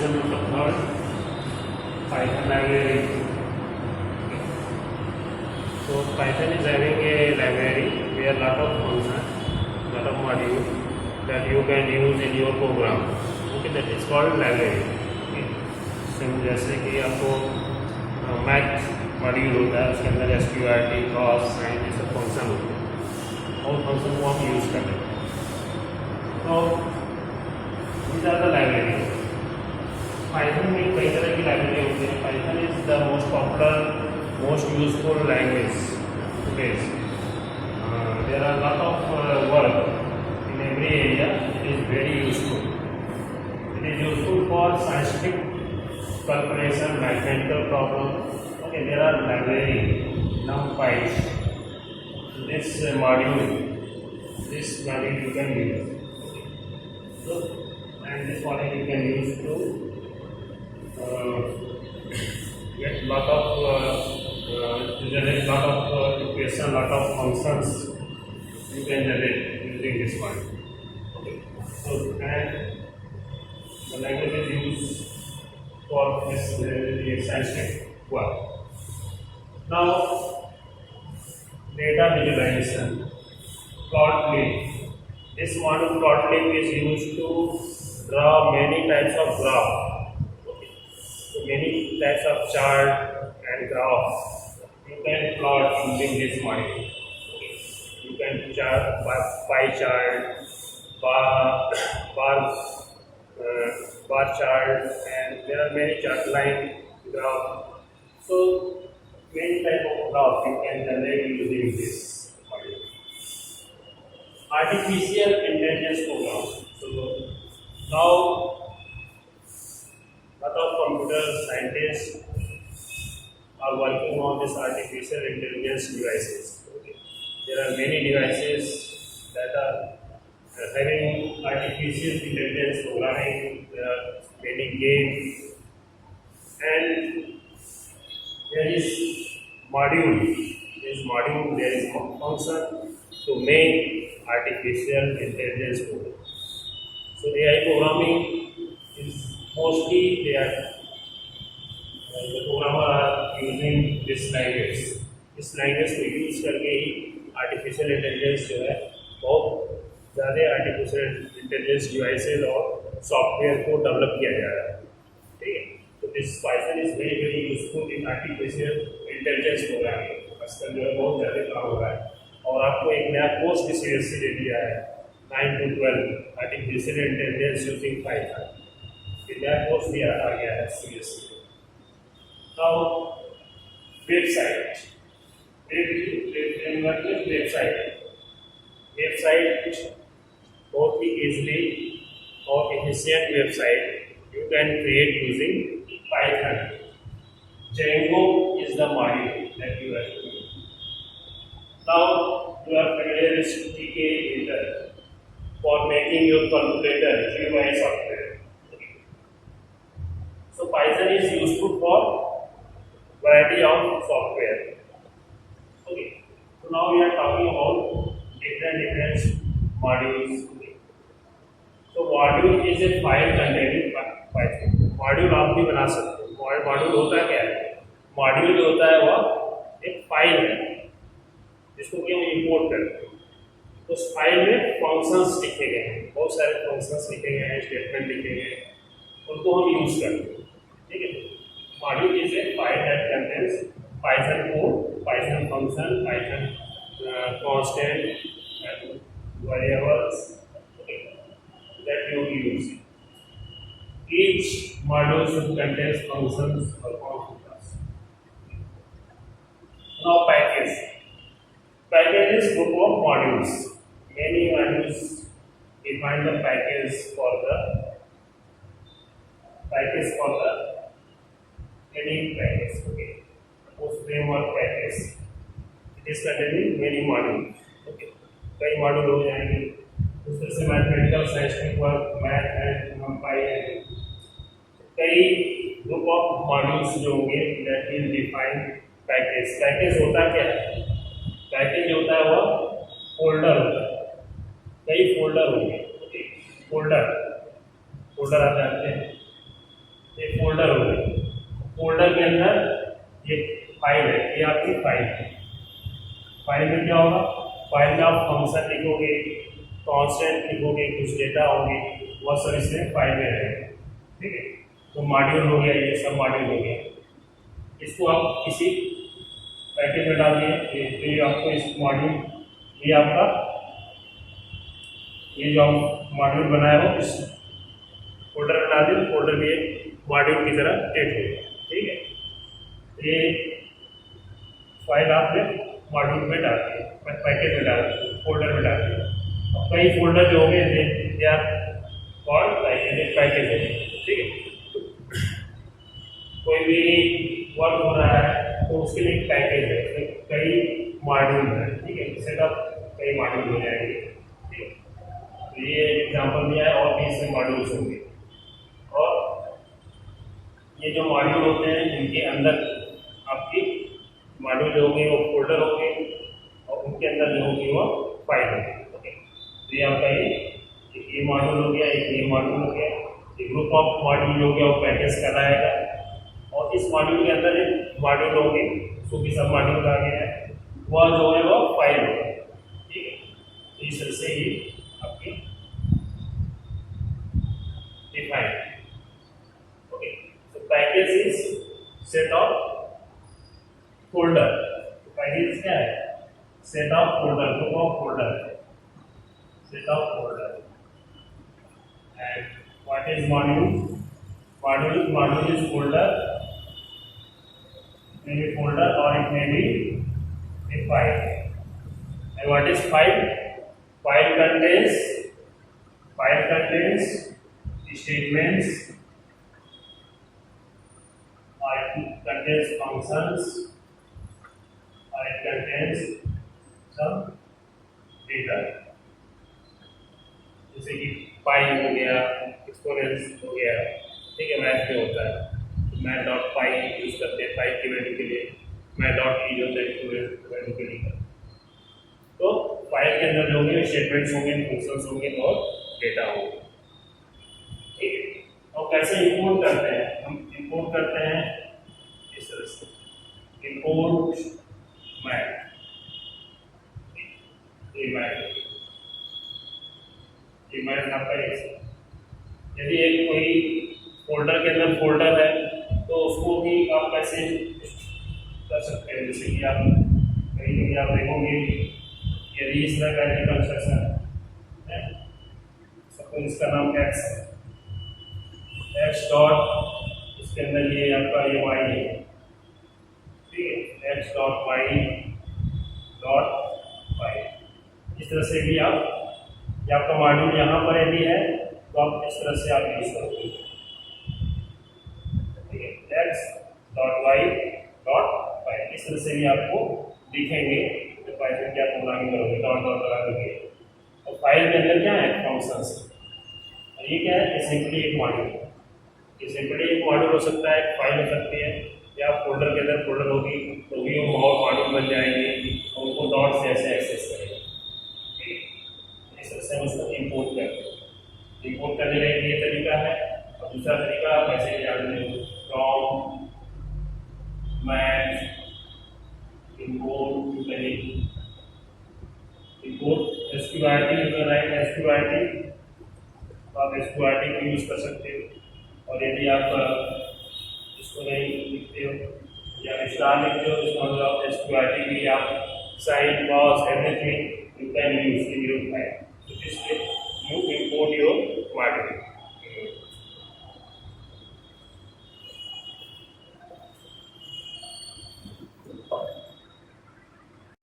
section of the third Python library. So Python is having a library where lot of functions, lot of modules that you can use in your program. Okay, that is called library. Okay. जैसे कि आपको math module होता है, उसके अंदर SQRT, cos, sin ये सब function होते हैं और फंक्शन को हम यूज़ करते हैं. तो these are the library. Python में कई तरह की लाइब्रेरी होती है. Python is the most popular, most useful language nowadays. There are lot of work in every area. It is very useful. It is useful for scientific calculation, mathematical problem. Okay, there are library NumPy. This module you can use. So, and this module you can use to get lot of generate lot of equation, lot of functions you can generate using this one. Okay. So, and the language is used for this scientific work. Now, data visualization, Plotly. This module Plotly is used to draw many types of graph. Okay. So many types of chart and graph you can plot using this module. Okay. You can chart pie chart, bar chart, and there are many chart line graph. So many type of graph you can generate using this module. Artificial intelligence program. So now lot of computer scientists are working on this artificial intelligence devices. Okay. There are many devices that are having artificial intelligence programming. There are many games, and there is module. There is function to make artificial intelligence program. So AI programming is mostly the programmer are using this language. इस language को use करके ही artificial intelligence जो है बहुत ज़्यादा artificial intelligence devices और software को develop किया जा रहा है. ठीक है. तो this Python is very very useful in artificial intelligence programming. आजकल जो है बहुत ज़्यादा काम हो रहा है. और आपको एक नया कोर्स भी सीरियसली दे दिया है 9 to 12 artificial intelligence using Python. ये नया कोर्स भी आ गया है सीरियसली. नाउ वेबसाइट बहुत ही इजली और efficient website you can create using Python. Django is the module that you are using. Now you are familiar with TK editor for making your calculator GUI software. So Python is useful for variety of software. Okay. So now we are talking about different modules. Okay. So module is a file containing Python. Module आप भी बना सकते हो. Module होता क्या है? Module जो होता है वह एक फाइल है जिसको कि हम इंपोर्ट करते हैं. उस फाइल में फंक्शंस लिखे गए हैं, बहुत सारे फंक्शंस लिखे गए हैं, स्टेटमेंट लिखे गए हैं, उनको हम यूज करते हैं. ठीक है. Module is a file that contains Python code, Python function, Python constant, variables that you use. Each module should contain functions or formulas. Now package. Package is group of modules. Many modules define the package for the any package. Okay. Suppose framework package. It is containing many modules. Okay. कई module हो जाएंगे. उस तरह से mathematical scientific work, math and NumPy है. कई group of modules जो होंगे that will define package. Package होता क्या है? पैकेज होता है वह फोल्डर होता है. कई फोल्डर होंगे. फोल्डर आप जानते हैं ये फोल्डर हो गई। फोल्डर के अंदर ये फाइल है, ये आपकी फाइल है। फाइल में क्या होगा, फाइल में आप फंक्शन लिखोगे, कांस्टेंट लिखोगे, कुछ डेटा होंगे, वह सब इसमें फाइल में रहेगा। ठीक है, तो मॉड्यूल हो गया, ये सब मॉड्यूल हो गया। इसको आप किसी पैकेज में डाल दिए, तो ये आपको इस मॉड्यूल, ये आपका ये जो आप मॉड्यूल बनाया हो इस फोल्डर में डाल दिए, फोल्डर भी एक मॉड्यूल की तरह ट्रीट हो गया। ठीक है, ये फाइल आपने मॉड्यूल में डाल दिए, पैकेज में डाल दिए, फोल्डर में डाल दिए। अब कई फोल्डर जो होंगे या और पैकेज है। ठीक है, कोई भी वर्क हो रहा है तो उसके लिए एक पैकेज है, तो कई मॉड्यूल है। ठीक है, सेटअप कई मॉड्यूल हो जाएंगे। ठीक है, तो ये एग्जांपल दिया है, और भी इसमें मॉड्यूल्स होंगे। और ये जो मॉड्यूल होते हैं इनके अंदर आपकी मॉड्यूल जो होंगे वो फोल्डर होंगे, और उनके अंदर जो होगी वो फाइल होगी। ओके, तो ये आपका ये मॉड्यूल हो गया, एक ये मॉड्यूल हो गया, एक ग्रुप ऑफ मॉड्यूल हो गया, वो पैकेज कराएगा। और इस मॉड्यूल के अंदर एक मॉड्यूल होंगे, उसको भी सब मॉड्यूल आ गया है, वह जो है वो फाइल होगा। ठीक है, तो इस तरह से ये आपकी डिफाइन। ओके, तो package is set of folder. तो पैकेज क्या है, set of folder, group of folder, set of folder. And what is module, module is folder, may be folder or it may be a file. And what is file? File contains statements, or it contains functions, or it contains some data. जैसे कि पाई हो गया, एक्सपोनेंस हो गया। ठीक है, math में होता है, मैथ डॉट पाई यूज करते हैं पाई की वैल्यू के लिए, मैथ डॉट ई होता है स्टूडेंट वैल्यू के लिए। तो फाइल के अंदर जो होंगे स्टेटमेंट्स होंगे, फंक्शंस होंगे और डेटा होंगे। ठीक है, और कैसे इंपोर्ट करते हैं, हम इंपोर्ट करते हैं इस तरह से, इंपोर्ट मैथ, ये मैथ आपका ऐसे। यदि एक कोई फोल्डर के अंदर फोल्डर है तो उसको भी आप कैसे कर सकते हैं, जैसे कि आप कहीं आप देखोगे यदि इस तरह का कंस्ट्रक्शन है, सपोज इसका नाम एक्स है, एक्स डॉट, इसके अंदर ये आपका ये वाई है। ठीक है, X dot Y dot Y, इस तरह से भी आप, ये आपका मॉड्यूल यहाँ पर यदि है तो आप इस तरह से आप यूज करोगे। X dot Y dot file, इस तरह से भी आपको दिखेंगे तो पाइथन क्या प्रोग्रामिंग करोगे, डॉट डॉट लगा दोगे। और फाइल के अंदर क्या है, फंक्शंस। और ये क्या है, ये सिंपली एक मॉड्यूल है। ये सिंपली एक मॉड्यूल हो सकता है, फाइल हो सकती है, या फोल्डर के अंदर फोल्डर होगी तो भी वो मॉड्यूल बन जाएंगे और उनको डॉट से ऐसे एक्सेस करेंगे। इस तरह से हम उसको इम्पोर्ट करते हैं। इम्पोर्ट करने का ये तरीका है, और दूसरा तरीका आप ऐसे जान लें, from math import SQRT user right SQRT, तो आप SQRT को यूज कर सकते हो। और यदि आप इसको नहीं लिखते हो या स्टार लिखते हो तो इसका मतलब आप SQRT भी आप sine cos everything you can use in your file. तो दिस